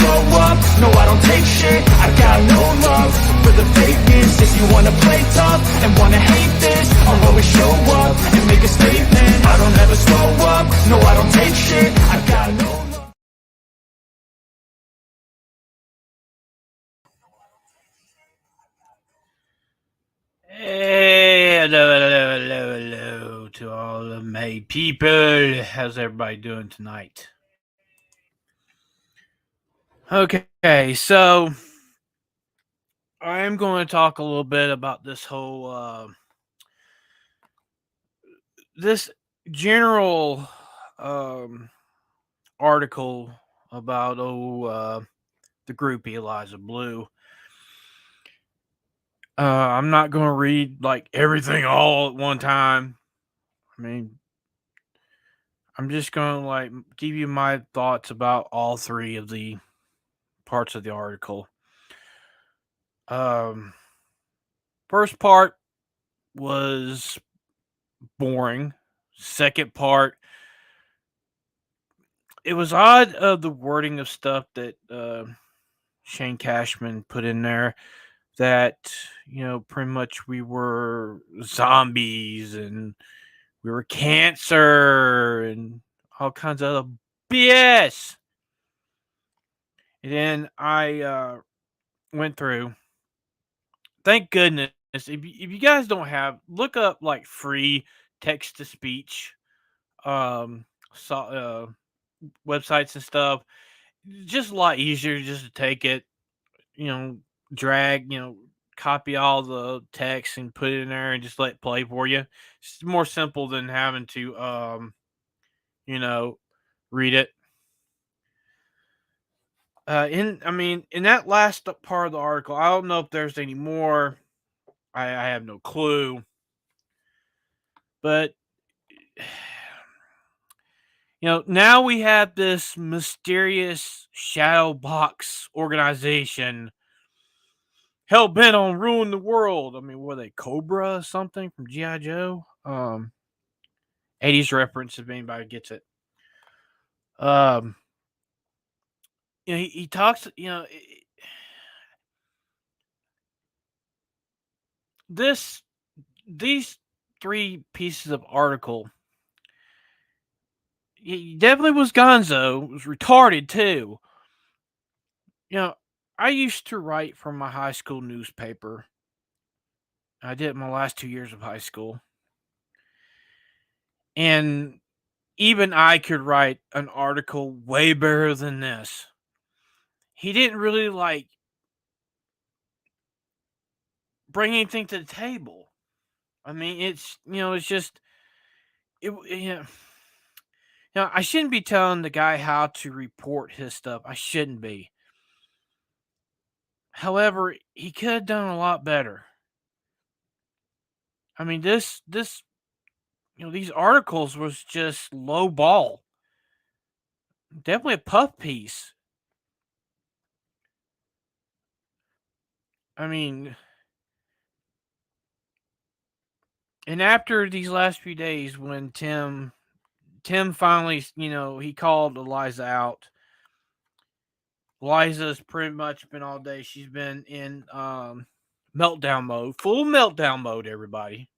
slow up, no I don't take shit. I got no love for the fakeness. If you wanna play tough and wanna hate this, I'll always show up and make a statement. I don't ever slow up, no I don't take shit. I got no love. Hey, hello to all of my people. How's everybody doing tonight? Okay, so I am going to talk a little bit about this whole, this general um, article about the groupie Eliza Bleu. I'm not going to read like everything all at one time. I mean, I'm just going to like give you my thoughts about all three of the parts of the article. Um, First part was boring. Second part, it was odd of the wording of stuff that Shane Cashman put in there. That pretty much we were zombies and we were cancer and all kinds of other BS. And then I went through. Thank goodness. If you guys don't have, look up like free text to speech um so, websites and stuff. Just a lot easier just to take it, you know, drag, copy all the text and put it in there and just let it play for you. It's more simple than having to you know, read it. In that last part of the article, I don't know if there's any more. I have no clue. But now we have this mysterious shadow box organization hell bent on ruining the world. I mean, were they Cobra or something from G.I. Joe? 80s reference if anybody gets it. Um, he talks, this these three pieces of article. He definitely was Gonzo. Was retarded too. You know, I used to write for my high school newspaper. I did it my last 2 years of high school. And even I could write an article way better than this. He didn't really like bring anything to the table. I mean, it's just I shouldn't be telling the guy how to report his stuff. I shouldn't be. However, he could have done a lot better. I mean, this these articles was just low ball. Definitely a puff piece. I mean, and after these last few days when Tim finally, he called Eliza out. Eliza's pretty much been all day. She's been in meltdown mode, full meltdown mode, everybody.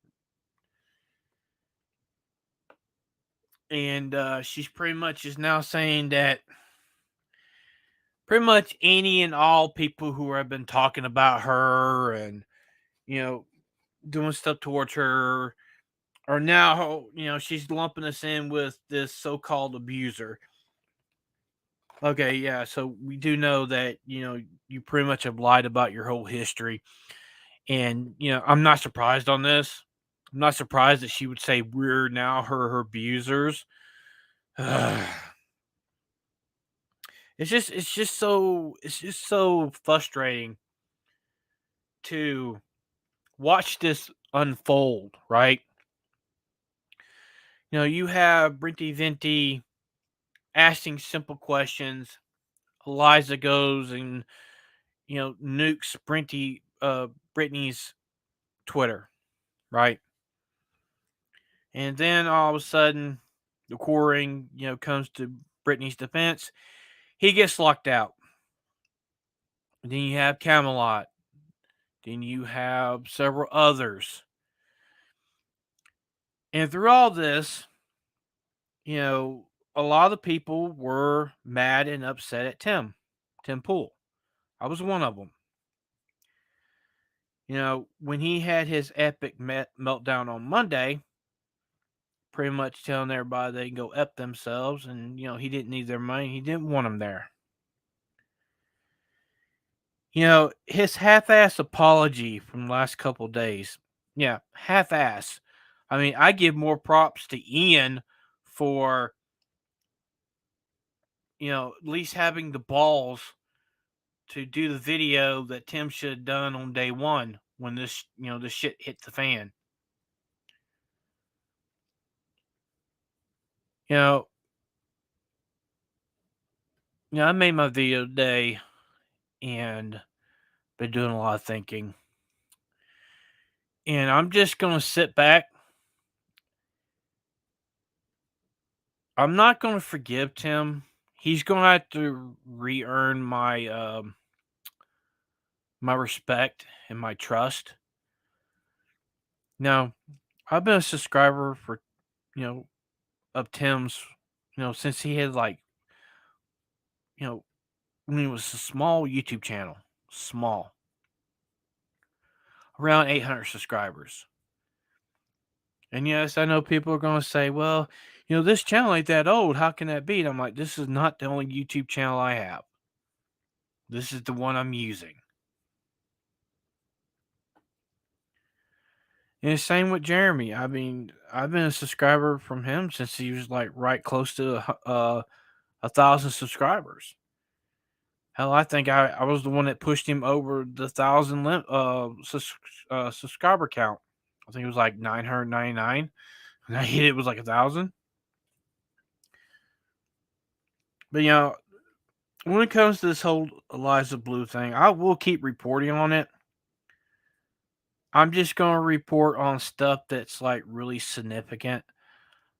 And she's pretty much is now saying that pretty much any and all people who have been talking about her and you know doing stuff towards her are now she's lumping us in with this so-called abuser. Okay, yeah, so we do know that you pretty much have lied about your whole history, and I'm not surprised on this. I'm not surprised that she would say we're now her abusers. It's just so frustrating to watch this unfold, right? You have Brinty Venti asking simple questions. Eliza goes and nukes Brittany's Twitter, right? And then all of a sudden, the quartering comes to Brittany's defense. He gets locked out. And then you have Camelot. Then you have several others. And through all this, a lot of people were mad and upset at Tim Pool. I was one of them. When he had his epic meltdown on Monday, pretty much telling everybody they can go F themselves, and he didn't need their money, he didn't want them there. His half-ass apology from the last couple days, yeah, half-ass. I mean, I give more props to Ian for at least having the balls to do the video that Tim should have done on day one when this shit hit the fan. You know, I made my video today and been doing a lot of thinking. And I'm just gonna sit back. I'm not gonna forgive Tim. He's gonna have to re-earn my respect and my trust. Now, I've been a subscriber for of Tim's, since he had you know, when it was a small YouTube channel, small, around 800 subscribers. And yes, I know people are going to say, well, this channel ain't that old. How can that be? And I'm like, this is not the only YouTube channel I have. This is the one I'm using. And the same with Jeremy. I mean, I've been a subscriber from him since he was like right close to 1,000 subscribers. Hell, I think I was the one that pushed him over the 1,000 subscriber count. I think it was like 999. And I hit it was like 1,000. But when it comes to this whole Eliza Bleu thing, I will keep reporting on it. I'm just gonna report on stuff that's like really significant.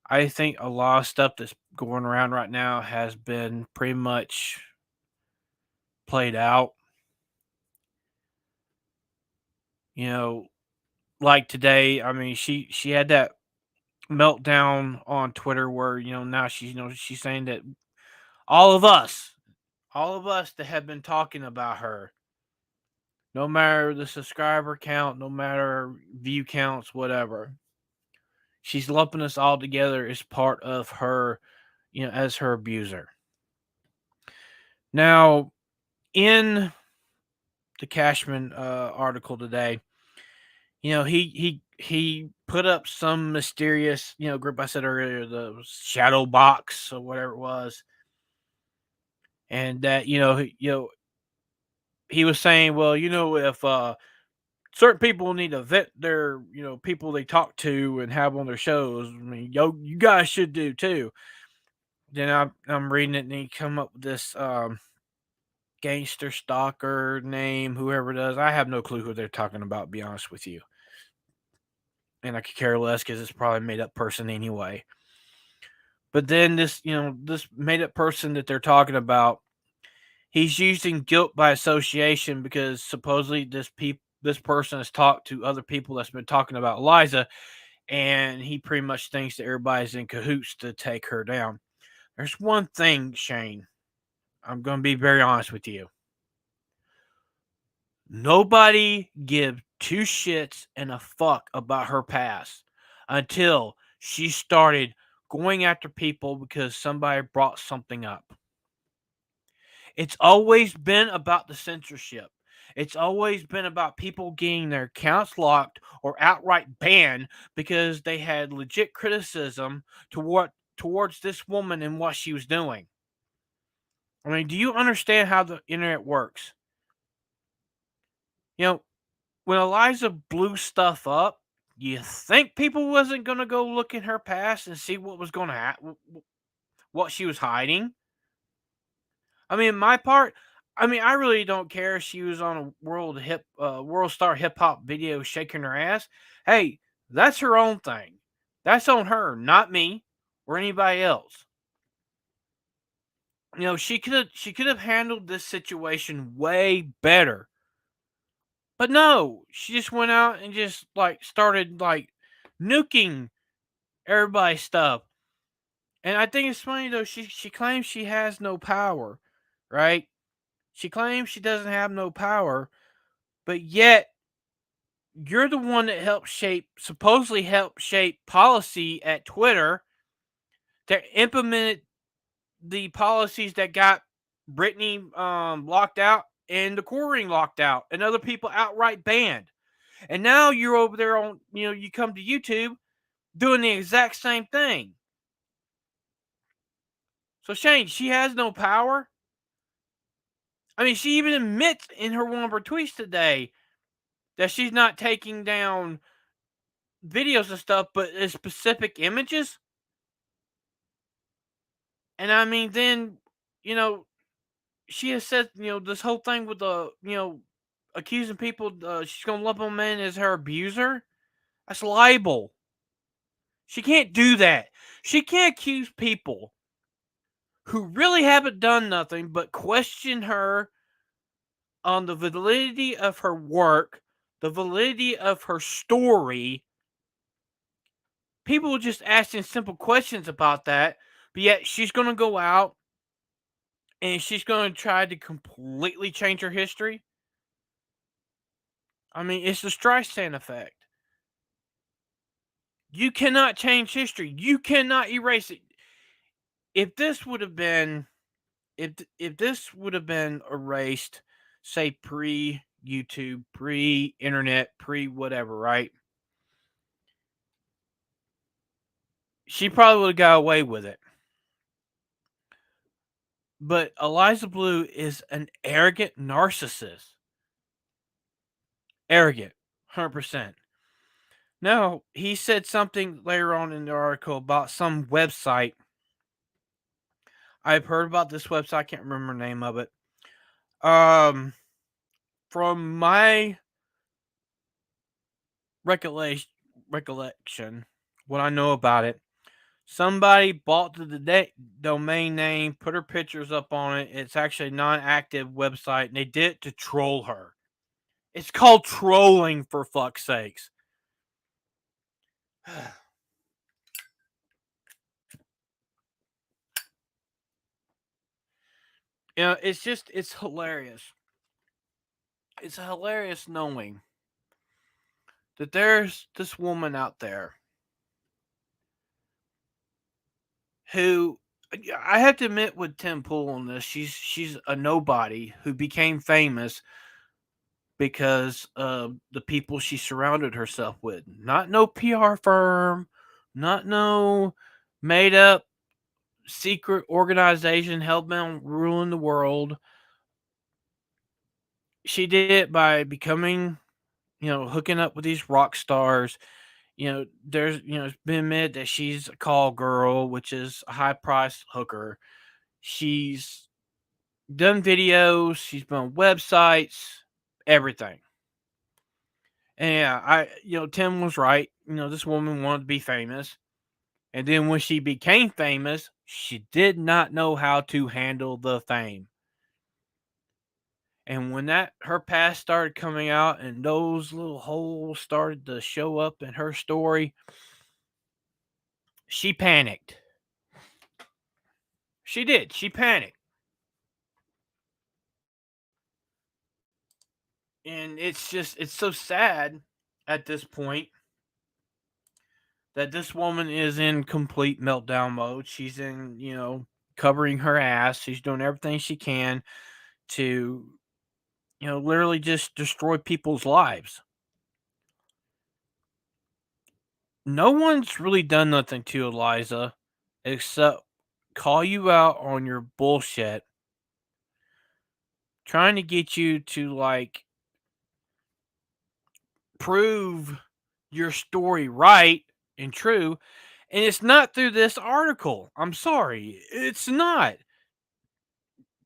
I think a lot of stuff that's going around right now has been pretty much played out. Like today, I mean, she had that meltdown on Twitter where now she's saying that all of us, that have been talking about her, no matter the subscriber count, no matter view counts, whatever, she's lumping us all together as part of her, as her abuser. Now, in the Cashman article today, he put up some mysterious group. I said earlier, the shadow box or whatever it was, and that he was saying, well, if certain people need to vet their people they talk to and have on their shows, I mean, you guys should do too. Then I'm reading it, and he come up with this gangster stalker name, whoever it does. I have no clue who they're talking about, to be honest with you. And I could care less because it's probably a made up person anyway. But then this made up person that they're talking about, he's using guilt by association because supposedly this person has talked to other people that's been talking about Eliza, and he pretty much thinks that everybody's in cahoots to take her down. There's one thing, Shane. I'm going to be very honest with you. Nobody gives two shits and a fuck about her past until she started going after people because somebody brought something up. It's always been about the censorship. It's always been about people getting their accounts locked or outright banned because they had legit criticism towards this woman and what she was doing. I mean, do you understand how the internet works? When Eliza blew stuff up, you think people wasn't going to go look in her past and see what was going to happen, what she was hiding? I mean, my part, I mean, I really don't care if she was on a world star hip hop video shaking her ass. Hey, that's her own thing. That's on her, not me or anybody else. She could have handled this situation way better. But no, she just went out and just like started like nuking everybody's stuff. And I think it's funny though, she claims she has no power, right? She claims she doesn't have no power, but yet you're the one that helped shape, supposedly helped shape policy at Twitter that implemented the policies that got Brittany locked out and the core ring locked out and other people outright banned. And now you're over there on, you come to YouTube doing the exact same thing. So Shane, she has no power. I mean, she even admits in her one of her tweets today that she's not taking down videos and stuff, but specific images. And I mean, then, you know, she has said, this whole thing with the, accusing people, she's going to lump them in as her abuser. That's libel. She can't do that. She can't accuse people who really haven't done nothing but question her on the validity of her work, the validity of her story. People just asking simple questions about that, but yet she's going to go out and she's going to try to completely change her history. I mean, it's the Streisand effect. You cannot change history. You cannot erase it. If this would have been, if this would have been erased, say pre YouTube, pre internet, pre whatever, right? She probably would have got away with it. But Eliza Bleu is an arrogant narcissist. Arrogant, 100%. Now, he said something later on in the article about some website. I've heard about this website. I can't remember the name of it. From my recollection, what I know about it, somebody bought the domain name, put her pictures up on it. It's actually a non-active website, and they did it to troll her. It's called trolling, for fuck's sakes. It's hilarious. It's hilarious knowing that there's this woman out there who, I have to admit with Tim Pool on this, she's a nobody who became famous because of the people she surrounded herself with. Not no PR firm, not no made up secret organization hellbound ruling the world. She did it by becoming, hooking up with these rock stars. It's been admitted that she's a call girl, which is a high price hooker. She's done videos, she's been on websites, everything. And yeah, Tim was right. This woman wanted to be famous. And then when she became famous, she did not know how to handle the fame. And when her past started coming out and those little holes started to show up in her story, she panicked. She did. She panicked. And it's so sad at this point that this woman is in complete meltdown mode. She's in, covering her ass. She's doing everything she can to, literally just destroy people's lives. No one's really done nothing to Eliza except call you out on your bullshit, trying to get you to like prove your story right and true. And it's not through this article. I'm sorry. It's not.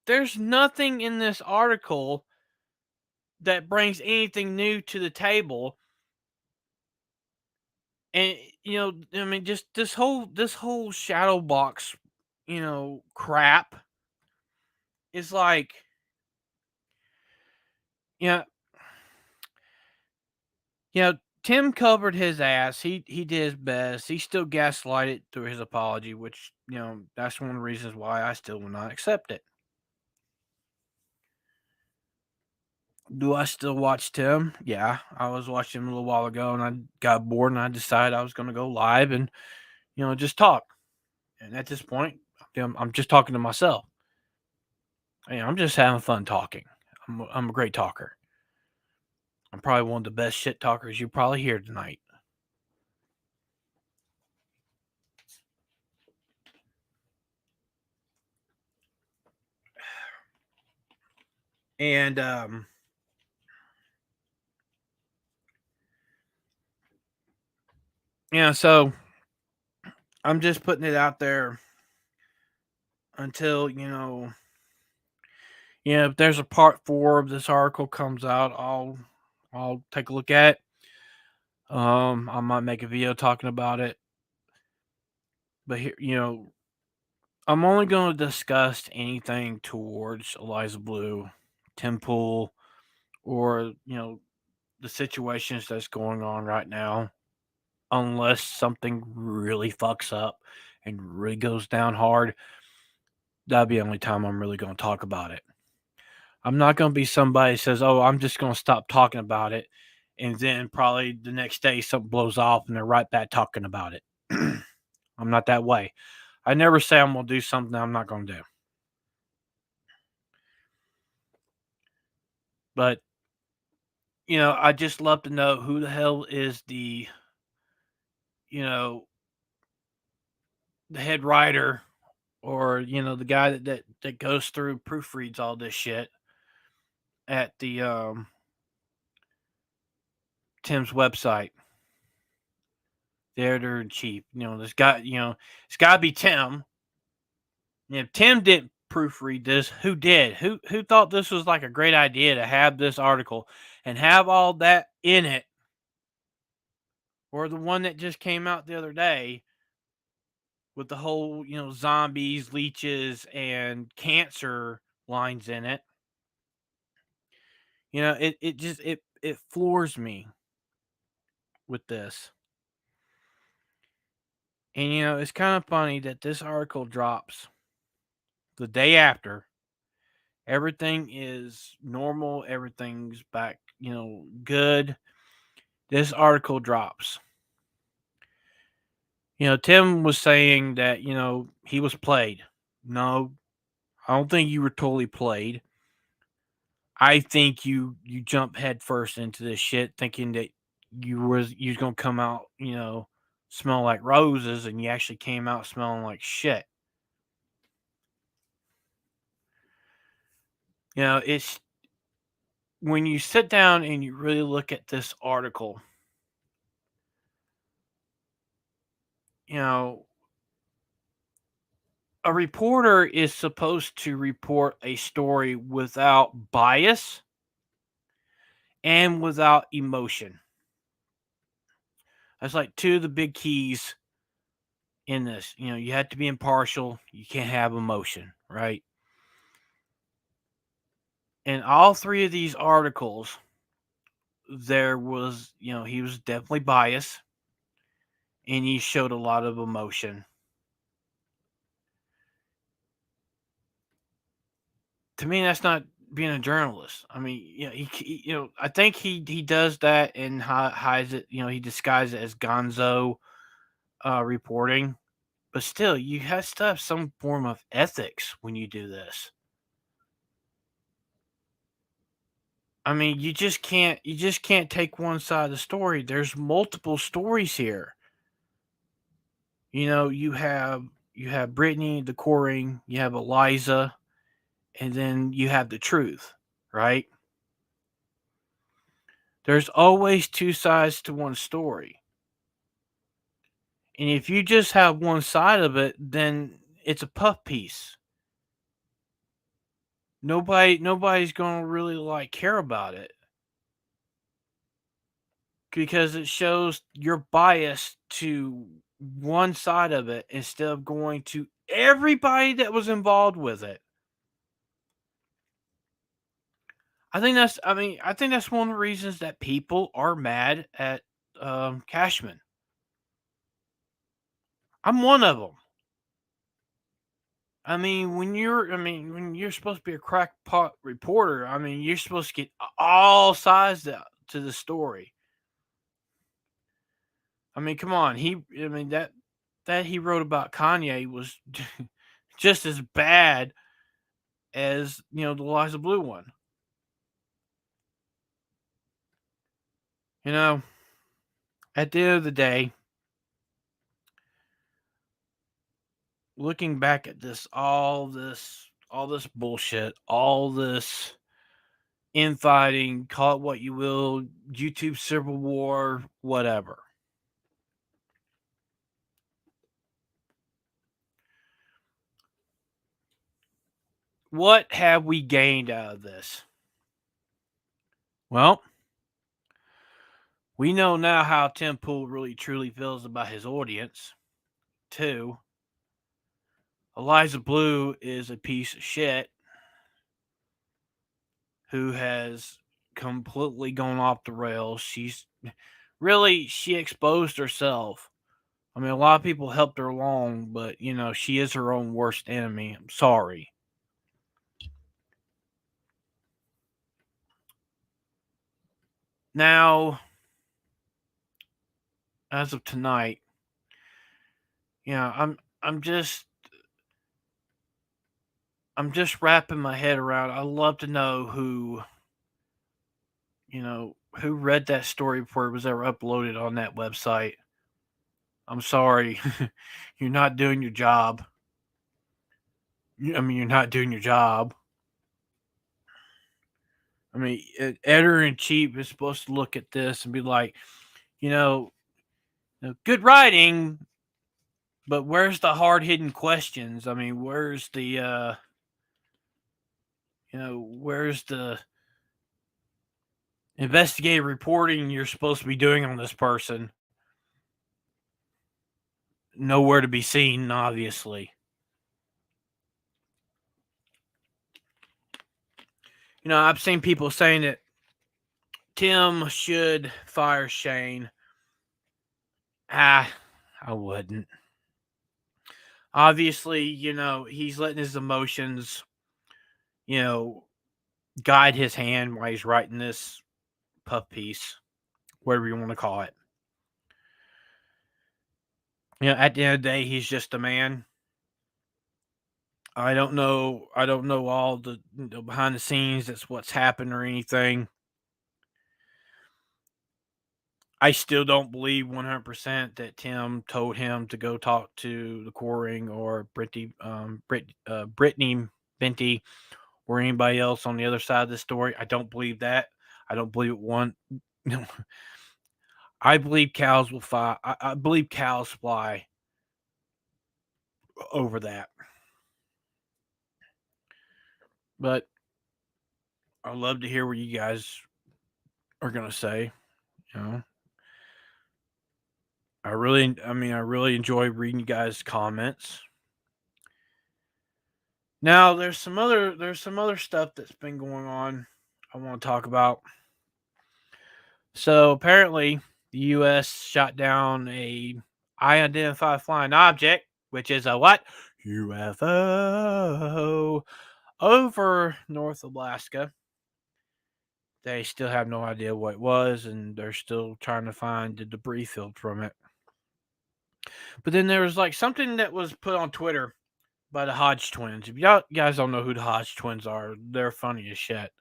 There's nothing in this article that brings anything new to the table. And I mean, just this whole shadow box, crap. It's like, you know, you know, Tim covered his ass. He did his best. He still gaslighted through his apology, which, that's one of the reasons why I still will not accept it. Do I still watch Tim? Yeah, I was watching him a little while ago, and I got bored, and I decided I was going to go live and just talk. And at this point, I'm just talking to myself. I'm just having fun talking. I'm a great talker. I'm probably one of the best shit talkers you probably hear tonight. And so I'm just putting it out there until if there's a part 4 of this article comes out, I'll take a look at it. I might make a video talking about it. But here, I'm only going to discuss anything towards Eliza Bleu, Tim Pool, or the situations that's going on right now, unless something really fucks up and really goes down hard. That'll be the only time I'm really going to talk about it. I'm not going to be somebody who says, "Oh, I'm just going to stop talking about it," and then probably the next day something blows off and they're right back talking about it. I'm not that way. I never say I'm going to do something I'm not going to do. But I just love to know who the hell is you know, the head writer, or the guy that goes through proofreads all this shit at the Tim's website. The editor in chief. This guy. It's got to be Tim. If Tim didn't proofread this, who did? Who thought this was like a great idea to have this article and have all that in it, or the one that just came out the other day with the whole zombies, leeches, and cancer lines in it. It just it floors me with this. And it's kind of funny that this article drops the day after everything is normal, everything's back, good. This article drops. Tim was saying that, he was played. No, I don't think you were totally played. I think you jump head first into this shit thinking that you was gonna come out, smell like roses, and you actually came out smelling like shit. It's when you sit down and you really look at this article, you know, a reporter is supposed to report a story without bias and without emotion. That's like two of the big keys in this. You have to be impartial, you can't have emotion, right? In all three of these articles, there was, he was definitely biased and he showed a lot of emotion. To me, that's not being a journalist. I mean, I think he does that and hides it. He disguises it as Gonzo reporting, but still, you have to have some form of ethics when you do this. I mean, you just can't take one side of the story. There's multiple stories here. You have Brittany, the coring, you have Eliza, and then you have the truth, right? There's always two sides to one story. And if you just have one side of it, then it's a puff piece. Nobody's gonna really care about it because it shows your bias to one side of it instead of going to everybody that was involved with it. I think that's one of the reasons that people are mad at Cashman. I'm one of them. When you're supposed to be a crackpot reporter, you're supposed to get all sides to the story. Come on. That he wrote about Kanye was just as bad as the Eliza Bleu one. You know, at the end of the day, looking back at all this bullshit, all this infighting, call it what you will, YouTube civil war, whatever. What have we gained out of this? Well, we know now how Tim Pool really truly feels about his audience. Two, Eliza Bleu is a piece of shit who has completely gone off the rails. She exposed herself. A lot of people helped her along, but she is her own worst enemy. I'm sorry. Now, as of tonight, I'm just wrapping my head around. I'd love to know who read that story before it was ever uploaded on that website. I'm sorry. You're not doing your job. You're not doing your job. Editor in chief is supposed to look at this and be like, you know, good writing, but where's the hard hidden questions? Where's where's the investigative reporting you're supposed to be doing on this person? Nowhere to be seen, obviously. I've seen people saying that Tim should fire Shane. I wouldn't. Obviously, he's letting his emotions, guide his hand while he's writing this puff piece, whatever you want to call it. At the end of the day, he's just a man. I don't know all the behind the scenes. That's what's happened or anything. I still don't believe 100% that Tim told him to go talk to the core ring or Brittany Benty or anybody else on the other side of the story. I don't believe that. I don't believe one. I believe cows will fly. I believe cows fly over that. But I'd love to hear what you guys are gonna say. I really enjoy reading you guys' comments. Now, there's some other stuff that's been going on I want to talk about. So apparently, the U.S. shot down a unidentified flying object, which is a what? UFO over North Alaska. They still have no idea what it was, and they're still trying to find the debris field from it. But then there was like something that was put on Twitter by the Hodge twins. If y'all guys don't know who the Hodge twins are, they're funny as shit.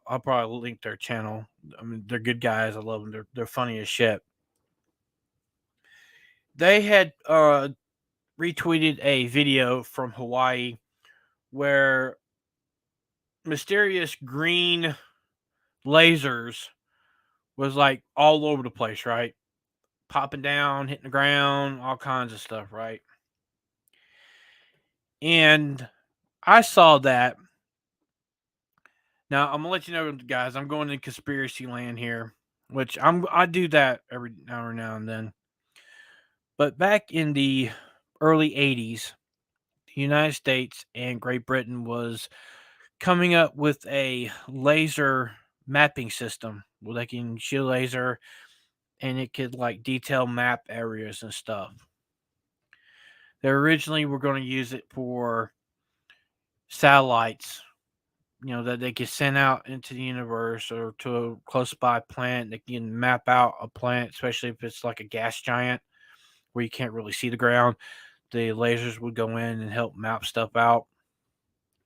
I'll probably link their channel. They're good guys. I love them. They're funny as shit. They had retweeted a video from Hawaii where mysterious green lasers was like all over the place, right? Popping down, hitting the ground, all kinds of stuff, right? And I saw that. Now I'm gonna let you know, guys. I'm going in conspiracy land here, which I do that every now and then. But back in the early '80s, the United States and Great Britain was coming up with a laser mapping system where they can shoot laser and it could like detail map areas and stuff. They originally were going to use it for satellites, that they could send out into the universe or to a close by planet. They can map out a planet, especially if it's like a gas giant where you can't really see the ground. The lasers would go in and help map stuff out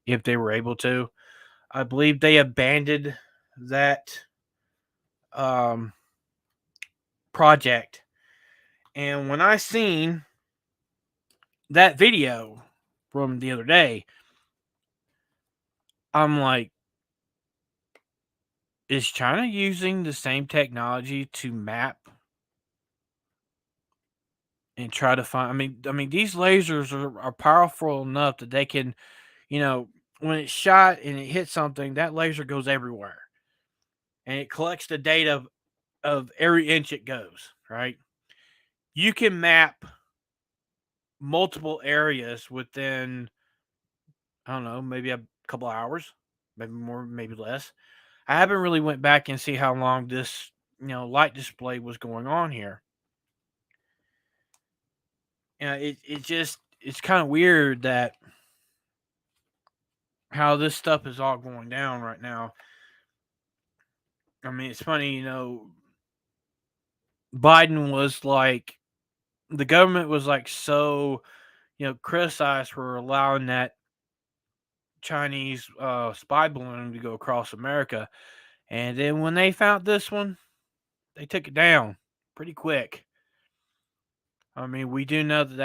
if they were able to. I believe they abandoned that um, project. And when I seen that video from the other day, I'm like, is China using the same technology to map and try to find? I mean, these lasers are powerful enough that they can, when it's shot and it hits something, that laser goes everywhere, and it collects the data of every inch it goes. Right? You can map multiple areas within, I don't know, maybe a couple hours, maybe more, maybe less. I haven't really went back and see how long this, light display was going on here. It's kind of weird that how this stuff is all going down right now. I mean, it's funny, Biden was like, the government was like so, criticized for allowing that Chinese spy balloon to go across America. And then when they found this one, they took it down pretty quick. I mean, we do know that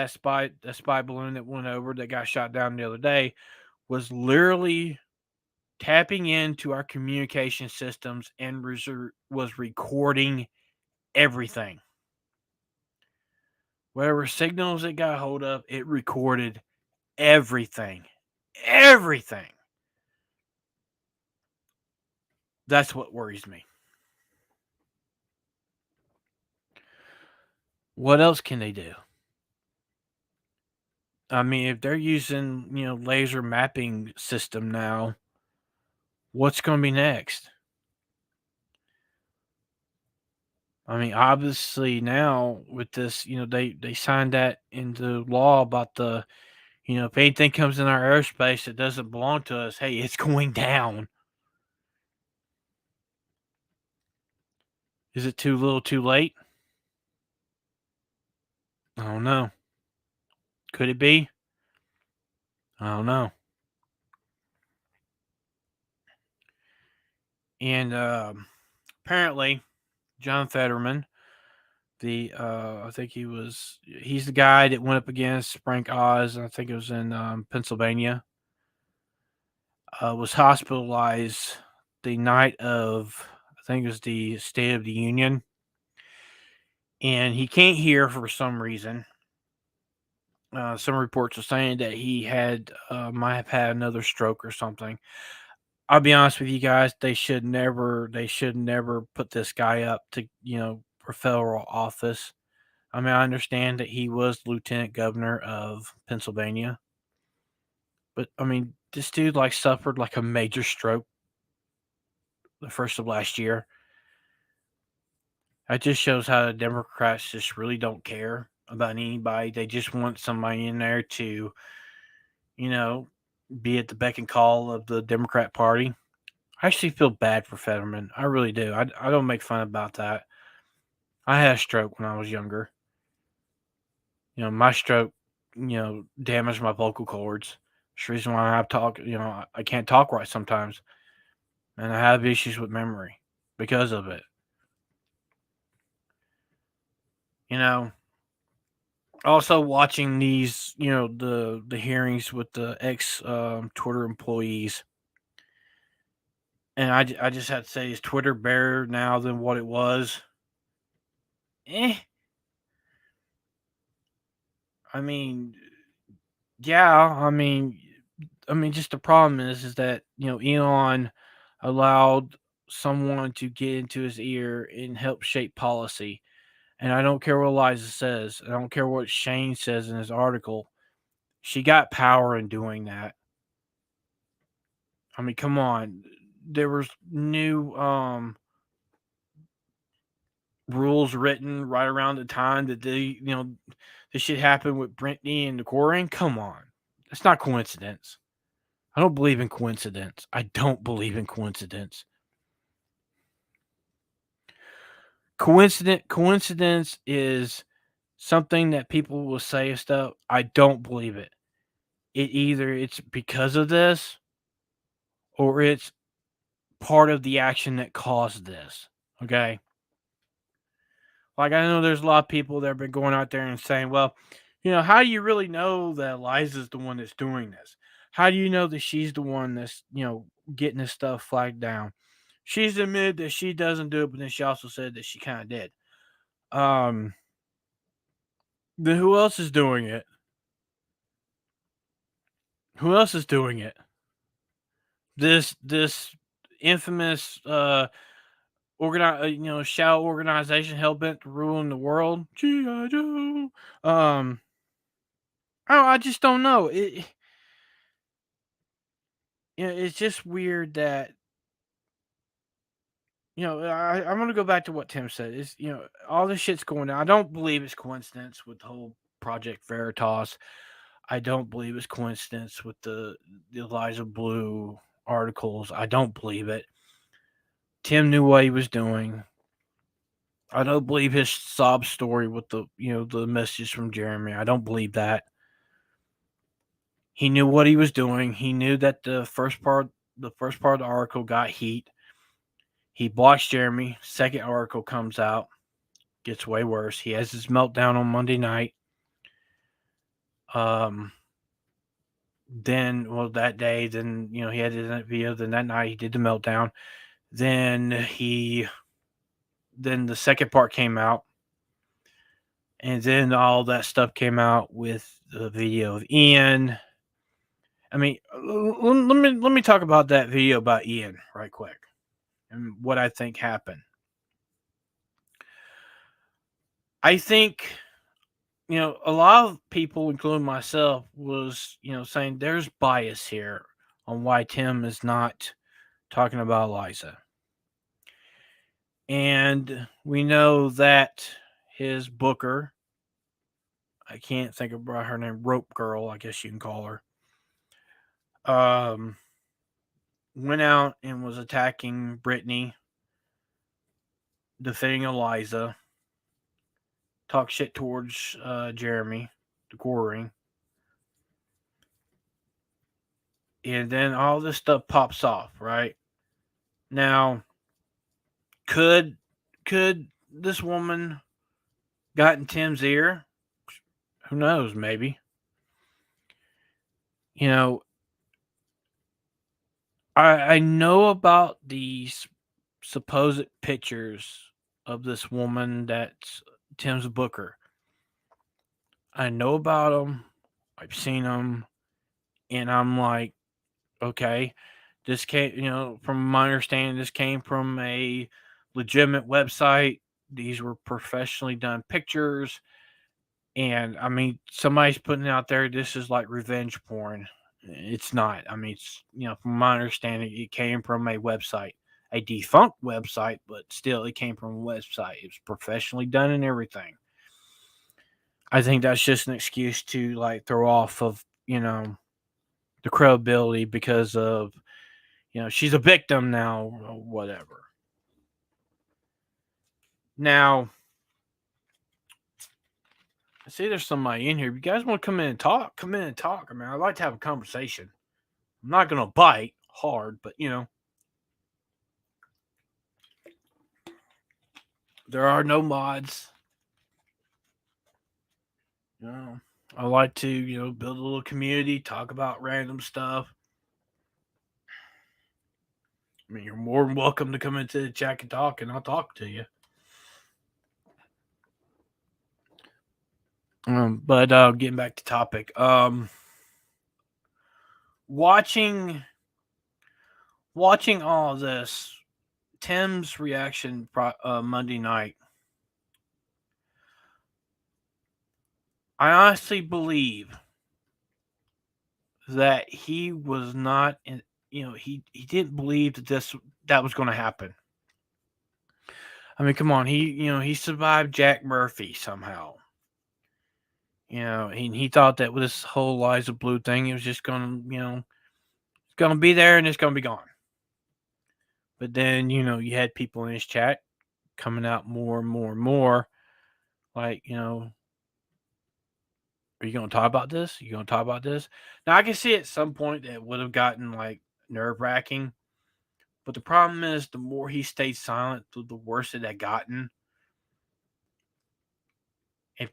that spy balloon that went over that got shot down the other day was literally tapping into our communication systems and was recording everything. Whatever signals it got hold of, it recorded everything. Everything. That's what worries me. What else can they do? I mean, if they're using, laser mapping system now, what's going to be next? I mean, obviously now with this, they signed that into law about the, if anything comes in our airspace that doesn't belong to us, hey, it's going down. Is it too little, too late? I don't know. Could it be? I don't know. And apparently, John Fetterman, I think he's the guy that went up against Frank Oz. I think it was in Pennsylvania. Was hospitalized the night of, I think it was the State of the Union, and he can't hear for some reason. Some reports are saying that he might have had another stroke or something. I'll be honest with you guys; they should never put this guy up to for federal office. I mean, I understand that he was lieutenant governor of Pennsylvania, but I mean, this dude like suffered like a major stroke the first of last year. That just shows how the Democrats just really don't care about anybody. They just want somebody in there to, you know, be at the beck and call of the Democrat Party. I actually feel bad for Fetterman. I really do. I don't make fun about that. I had a stroke when I was younger. My stroke, damaged my vocal cords. It's the reason why I talk, I can't talk right sometimes. And I have issues with memory because of it. You know, also watching these, the hearings with the ex Twitter employees, and I just have to say, is Twitter better now than what it was? Eh. I mean, yeah. I mean, just the problem is that Elon allowed someone to get into his ear and help shape policy. And I don't care what Eliza says. I don't care what Shane says in his article. She got power in doing that. I mean, come on. There was new rules written right around the time that this shit happened with Brittany and the Corin. Come on. It's not coincidence. I don't believe in coincidence. I don't believe in coincidence. Coincidence is something that people will say and stuff. I don't believe it. It's because of this or it's part of the action that caused this. Okay? Like, I know there's a lot of people that have been going out there and saying, well, how do you really know that Eliza's the one that's doing this? How do you know that she's the one that's, getting this stuff flagged down? She's admitted that she doesn't do it, but then she also said that she kind of did. Um, then who else is doing it? Who else is doing it? This infamous shadow organization hell bent to ruin the world. G.I. Joe. I just don't know. It's just weird that I'm gonna go back to what Tim said. Is all this shit's going on. I don't believe it's coincidence with the whole Project Veritas. I don't believe it's coincidence with the Eliza Bleu articles. I don't believe it. Tim knew what he was doing. I don't believe his sob story with the message from Jeremy. I don't believe that. He knew what he was doing. He knew that the first part of the article got heat. He blocks Jeremy. Second article comes out, gets way worse. He has his meltdown on Monday night. That day, then he had his video. Then that night he did the meltdown. Then the second part came out, and then all that stuff came out with the video of Ian. I mean, let me talk about that video about Ian right quick and what I think happened. I think a lot of people, including myself, was saying there's bias here on why Tim is not talking about Eliza, and we know that his booker, I can't think of her name, Rope Girl, I guess you can call her, went out and was attacking Brittany, defending Eliza, talk shit towards Jeremy, the Goring, and then all this stuff pops off, right? Now, could this woman got in Tim's ear? Who knows? Maybe. I know about these supposed pictures of this woman that's Tim's booker. I know about them. I've seen them, and I'm like, okay, this came, from my understanding, this came from a legitimate website. These were professionally done pictures. And I mean, somebody's putting out there, this is like revenge porn. It's not. I mean, from my understanding, it came from a website, a defunct website, but still, it came from a website. It was professionally done and everything. I think that's just an excuse to like throw off of, the credibility because of, she's a victim now, or whatever. Now, I see there's somebody in here. If you guys want to come in and talk, come in and talk. I mean, I'd like to have a conversation. I'm not going to bite hard, but, there are no mods. I like to, build a little community, talk about random stuff. I mean, you're more than welcome to come into the chat and talk, and I'll talk to you. But getting back to topic, watching all of this, Tim's reaction Monday night, I honestly believe that he was not he didn't believe that was going to happen. I mean, come on, he survived Jack Murphy somehow. He thought that with this whole Eliza Blue thing, it was just it's gonna be there and it's gonna be gone. But then, you had people in his chat coming out more and more and more, like, are you gonna talk about this? Are you gonna talk about this? Now I can see at some point that would have gotten like nerve wracking, but the problem is the more he stayed silent, the worse it had gotten. And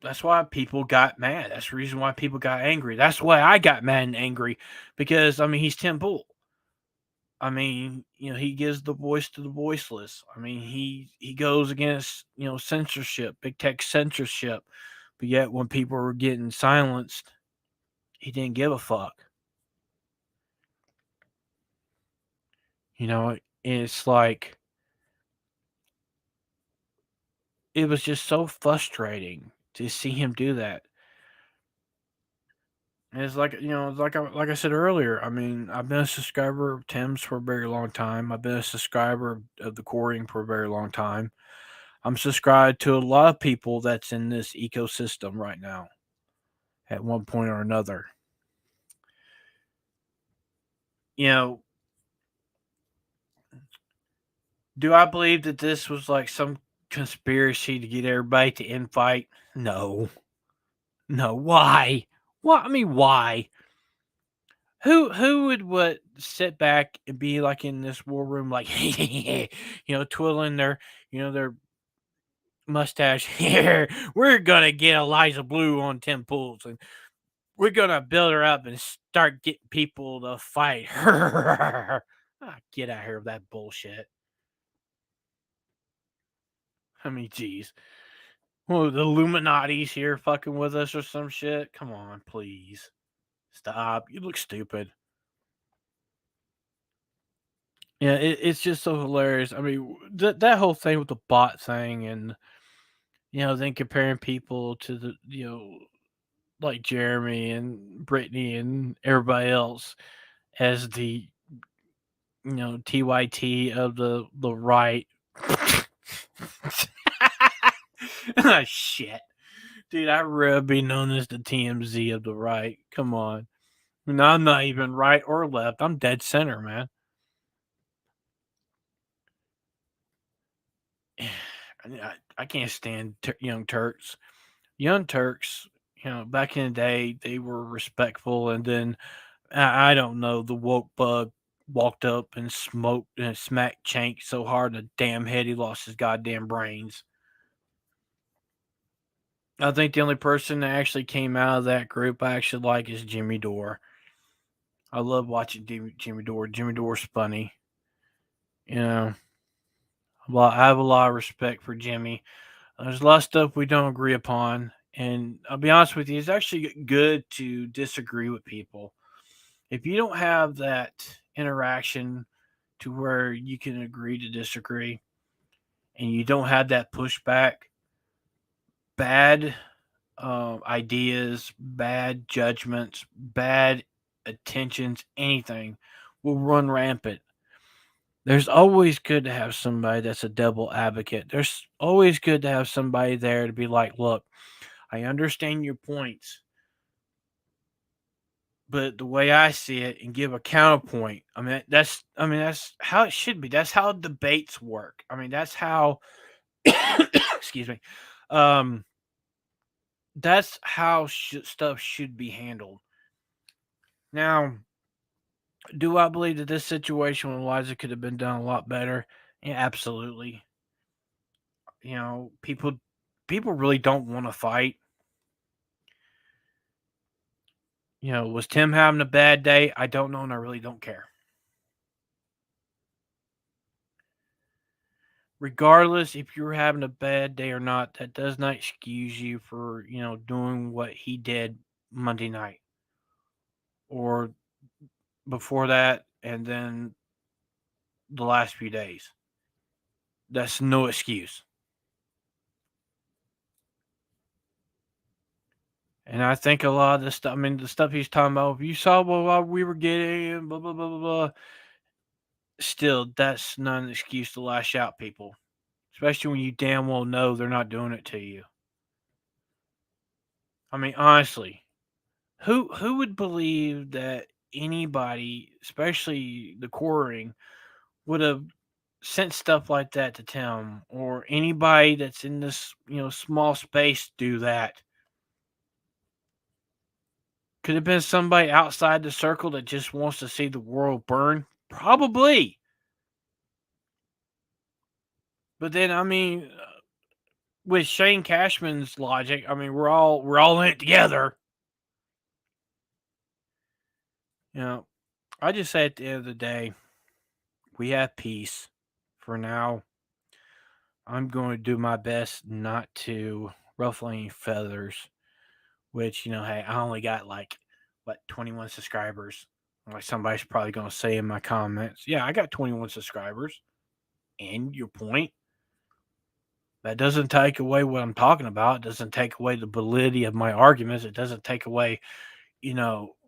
that's why people got mad. That's the reason why people got angry. That's why I got mad and angry because I mean he's Tim Pool. I mean, he gives the voice to the voiceless. I mean, he goes against, censorship, big tech censorship. But yet when people were getting silenced, he didn't give a fuck. It's like it was just so frustrating to see him do that. And it's like, like I said earlier, I mean, I've been a subscriber of Tim's for a very long time. I've been a subscriber of the Coring for a very long time. I'm subscribed to a lot of people that's in this ecosystem right now at one point or another. You know, do I believe that this was like some conspiracy to get everybody to infight? No. No. Why? What? I mean, why? Who would what sit back and be like in this war room, like twiddling their mustache? Here, we're gonna get Eliza Blue on Tim Pools, and we're gonna build her up and start getting people to fight her. Get out here with that bullshit. I mean, geez. Well, the Illuminati's here fucking with us or some shit. Come on, please. Stop. You look stupid. Yeah, it's just so hilarious. I mean, that whole thing with the bot thing and, then comparing people to like Jeremy and Brittany and everybody else as the, TYT of the right. Shit. Dude, I'd rather be known as the TMZ of the right. Come on. No, I'm not even right or left. I'm dead center, man. I can't stand Young Turks. Young Turks, back in the day, they were respectful, and then I don't know, the woke bug walked up and smoked and smacked Chank so hard in the damn head he lost his goddamn brains. I think the only person that actually came out of that group I actually like is Jimmy Dore. I love watching Jimmy Dore. Jimmy Dore's funny. You know, I have a lot of respect for Jimmy. There's a lot of stuff we don't agree upon, and I'll be honest with you, it's actually good to disagree with people. If you don't have that interaction to where you can agree to disagree, and you don't have that pushback, bad ideas, bad judgments, bad attentions, anything will run rampant. There's always good to have somebody that's a devil advocate. There's always good to have somebody there to be like, look, I understand your points, but the way I see it and give a counterpoint. That's how it should be. That's how debates work. I mean, that's how excuse me. Um that's how stuff should be handled. Now, do I believe that this situation with Eliza could have been done a lot better? Yeah, absolutely. People really don't want to fight. Was Tim having a bad day? I don't know, and I really don't care. Regardless if you're having a bad day or not, that does not excuse you for, doing what he did Monday night or before that and then the last few days. That's no excuse. And I think a lot of the stuff, I mean, the stuff he's talking about, if you saw what we were getting, blah, blah, blah, blah, blah. Still, that's not an excuse to lash out people, especially when you damn well know they're not doing it to you. I mean, honestly, who would believe that anybody, especially the quartering, would have sent stuff like that to Tim or anybody that's in this, small space do that? Could have been somebody outside the circle that just wants to see the world burn? Probably. But then, I mean, with Shane Cashman's logic, I mean, we're all in it together. You know, I just say at the end of the day, we have peace for now. I'm going to do my best not to ruffle any feathers, which, hey, I only got like, 21 subscribers. Like somebody's probably going to say in my comments, yeah, I got 21 subscribers. And your point, that doesn't take away what I'm talking about. It doesn't take away the validity of my arguments. It doesn't take away,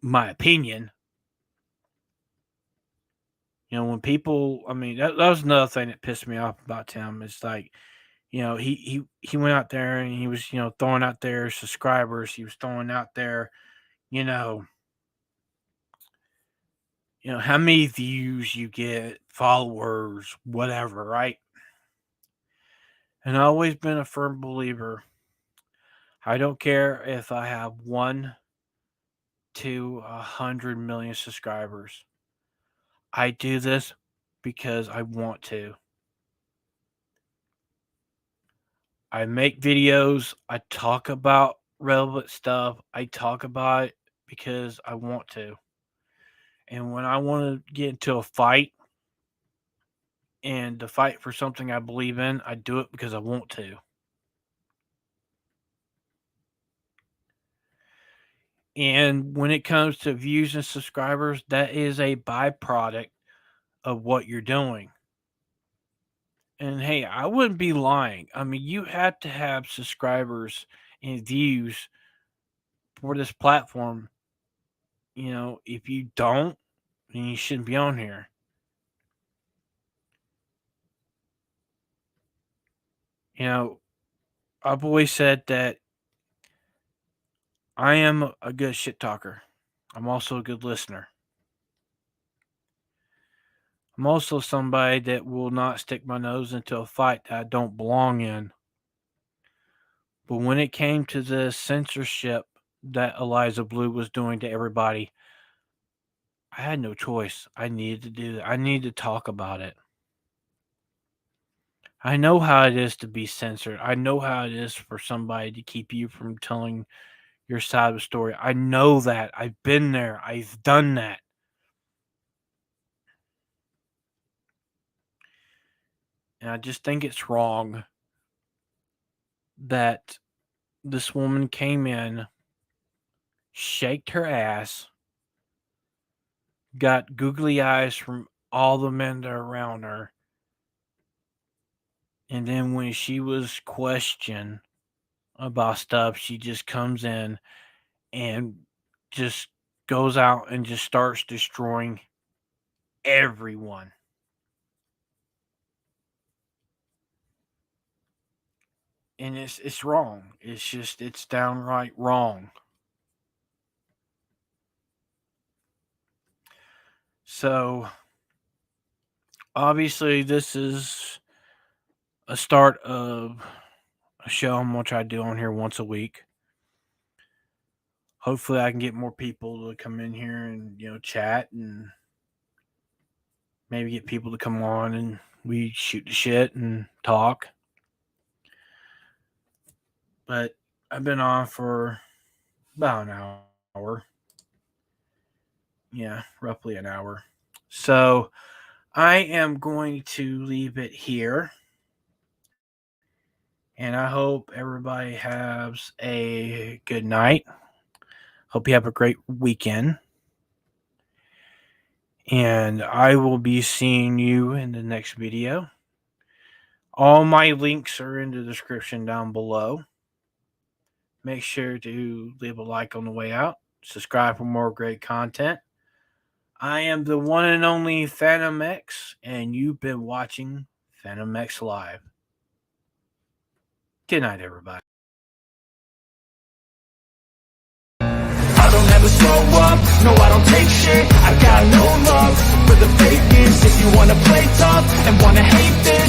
my opinion. When people, I mean, that was another thing that pissed me off about Tim. It's like, he went out there and he was, throwing out there subscribers. He was throwing out there, you know, how many views you get, followers, whatever, right? And I've always been a firm believer. I don't care if I have 1 to 100 million subscribers. I do this because I want to. I make videos. I talk about relevant stuff. I talk about it because I want to. And when I want to get into a fight and to fight for something I believe in, I do it because I want to. And when it comes to views and subscribers, that is a byproduct of what you're doing. And hey, I wouldn't be lying. I mean, you have to have subscribers and views for this platform. If you don't, then you shouldn't be on here. You know, I've always said that I am a good shit talker. I'm also a good listener. I'm also somebody that will not stick my nose into a fight that I don't belong in. But when it came to the censorship that Eliza Bleu was doing to everybody, I had no choice. I needed to do that. I needed to talk about it. I know how it is to be censored. I know how it is for somebody to keep you from telling your side of the story. I know that. I've been there. I've done that. And I just think it's wrong that this woman came in, shaked her ass, got googly eyes from all the men that are around her. And then when she was questioned about stuff, she just comes in and just goes out and just starts destroying everyone. And it's wrong. It's downright wrong. So obviously this is a start of a show I'm gonna try to do on here once a week. Hopefully I can get more people to come in here and chat and maybe get people to come on and we shoot the shit and talk. But I've been on for about an hour. Yeah, roughly an hour. So I am going to leave it here. And I hope everybody has a good night. Hope you have a great weekend. And I will be seeing you in the next video. All my links are in the description down below. Make sure to leave a like on the way out. Subscribe for more great content. I am the one and only Phantom X, and you've been watching Phantom X Live. Good night, everybody. I don't ever slow up, no I don't take shit. I got no love for the fakeness. If you wanna play tough and wanna hate this,